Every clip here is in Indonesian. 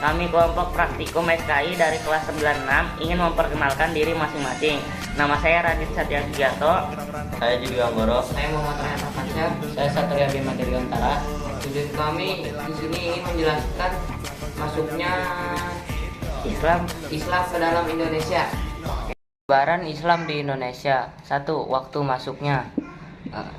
Kami kelompok praktikum SKI dari kelas 96 ingin memperkenalkan diri masing-masing. Nama saya Radit Satya Sugiarto. Saya Judi Anggoro. Saya Muhammad Ryan Rafansyah. Saya Satria Bima Dirgantara. Tujuan kami di sini ingin menjelaskan masuknya Islam ke dalam Indonesia. Penyebaran Islam di Indonesia. 1. Waktu masuknya.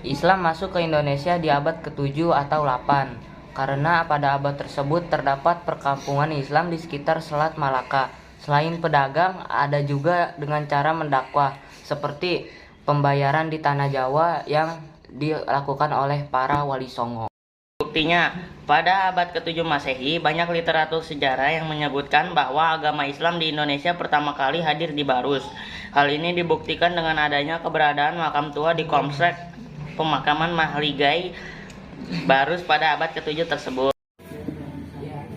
Islam masuk ke Indonesia di abad ke-7 atau 8. Karena pada abad tersebut terdapat perkampungan Islam di sekitar Selat Malaka. Selain pedagang, ada juga dengan cara mendakwah, seperti pembayaran di Tanah Jawa yang dilakukan oleh para wali songo. Buktinya, pada abad ke-7 Masehi, banyak literatur sejarah yang menyebutkan bahwa agama Islam di Indonesia pertama kali hadir di Barus. Hal ini dibuktikan dengan adanya keberadaan makam tua di kompleks pemakaman Mahligai Barus pada abad ke-7 tersebut.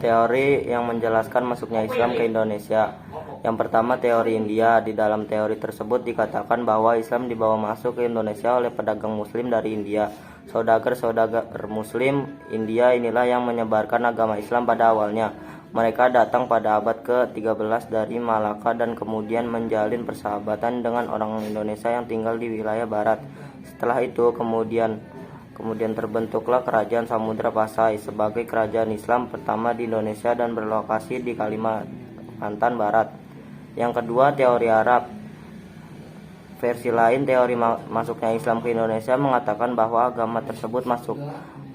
Teori yang menjelaskan masuknya Islam ke Indonesia. Yang pertama, teori India. Di dalam teori tersebut dikatakan bahwa Islam dibawa masuk ke Indonesia oleh pedagang muslim dari India. Saudagar-saudagar muslim India inilah yang menyebarkan agama Islam pada awalnya. Mereka datang pada abad ke-13 dari Malaka dan kemudian menjalin persahabatan dengan orang Indonesia yang tinggal di wilayah barat. Setelah itu kemudian terbentuklah Kerajaan Samudra Pasai sebagai kerajaan Islam pertama di Indonesia dan berlokasi di Kalimantan Barat. Yang kedua, teori Arab. Versi lain teori masuknya Islam ke Indonesia mengatakan bahwa agama tersebut masuk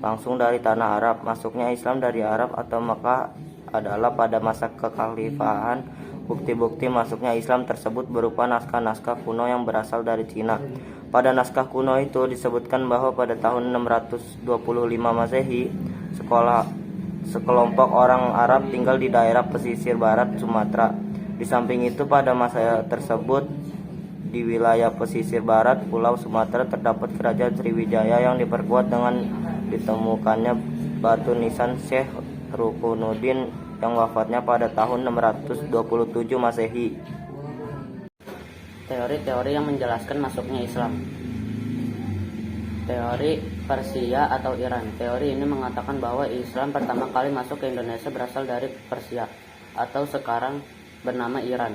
langsung dari tanah Arab. Masuknya Islam dari Arab atau Mekah adalah pada masa kekhalifahan. Bukti-bukti masuknya Islam tersebut berupa naskah-naskah kuno yang berasal dari Cina. Pada naskah kuno itu disebutkan bahwa pada tahun 625 Masehi, sekelompok orang Arab tinggal di daerah pesisir barat Sumatera. Di samping itu, pada masa tersebut di wilayah pesisir barat Pulau Sumatera terdapat kerajaan Sriwijaya yang diperkuat dengan ditemukannya batu nisan Syekh Rukunuddin yang wafatnya pada tahun 627 Masehi. Teori-teori yang menjelaskan masuknya Islam. Teori Persia atau Iran. Teori ini mengatakan bahwa Islam pertama kali masuk ke Indonesia berasal dari Persia atau sekarang bernama Iran.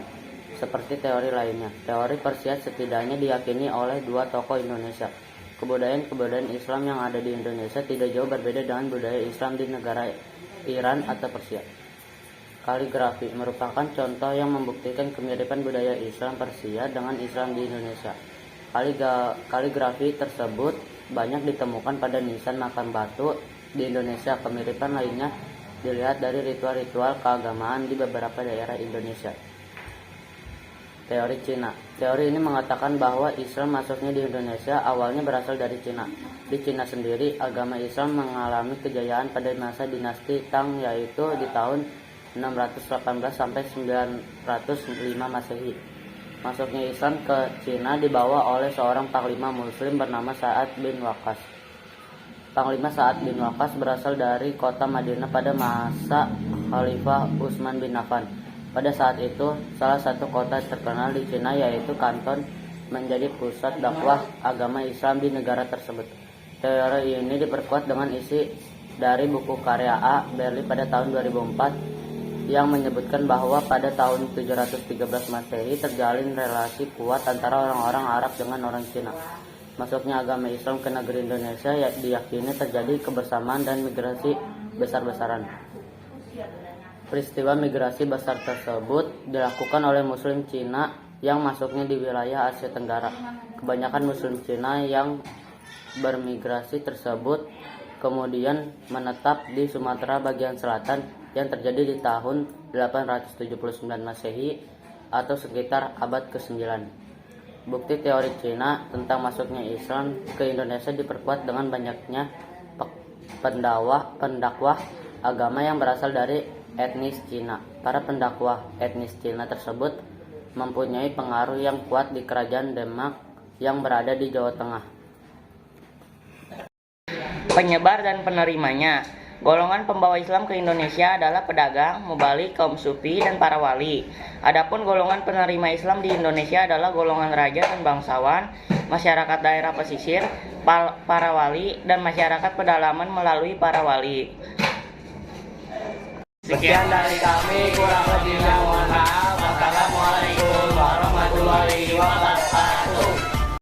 Seperti teori lainnya, teori Persia setidaknya diyakini oleh dua tokoh Indonesia. Kebudayaan Islam yang ada di Indonesia tidak jauh berbeda dengan budaya Islam di negara Iran atau Persia. Kaligrafi merupakan contoh yang membuktikan kemiripan budaya Islam Persia dengan Islam di Indonesia. Kaligrafi tersebut banyak ditemukan pada nisan makam batu di Indonesia. Kemiripan lainnya dilihat dari ritual-ritual keagamaan di beberapa daerah Indonesia. Teori Cina. Teori ini mengatakan bahwa Islam masuknya di Indonesia awalnya berasal dari Cina. Di Cina sendiri, agama Islam mengalami kejayaan pada masa dinasti Tang, yaitu di tahun 618 sampai 905 Masehi. Masuknya Islam ke Cina dibawa oleh seorang panglima muslim bernama Sa'ad bin Waqqas. Panglima Sa'ad bin Waqqas berasal dari kota Madinah pada masa Khalifah Utsman bin Affan. Pada saat itu, salah satu kota terkenal di Cina yaitu Kanton menjadi pusat dakwah agama Islam di negara tersebut. Teori ini diperkuat dengan isi dari buku karya A. Berli pada tahun 2004 yang menyebutkan bahwa pada tahun 713 Masehi terjalin relasi kuat antara orang-orang Arab dengan orang Cina. Masuknya agama Islam ke negeri Indonesia diyakini terjadi kebersamaan dan migrasi besar-besaran. Peristiwa migrasi besar tersebut dilakukan oleh Muslim Cina yang masuknya di wilayah Asia Tenggara. Kebanyakan Muslim Cina yang bermigrasi tersebut kemudian menetap di Sumatera bagian selatan yang terjadi di tahun 879 Masehi atau sekitar abad ke-9. Bukti teori Cina tentang masuknya Islam ke Indonesia diperkuat dengan banyaknya pendakwah agama yang berasal dari etnis Cina. Para pendakwah etnis Cina tersebut mempunyai pengaruh yang kuat di kerajaan Demak yang berada di Jawa Tengah. Penyebar dan penerimanya. Golongan pembawa Islam ke Indonesia adalah pedagang, mubalik, kaum sufi, dan para wali. Adapun golongan penerima Islam di Indonesia adalah golongan raja dan bangsawan, masyarakat daerah pesisir, para wali, dan masyarakat pedalaman melalui para wali. Sekian dari kami, kurang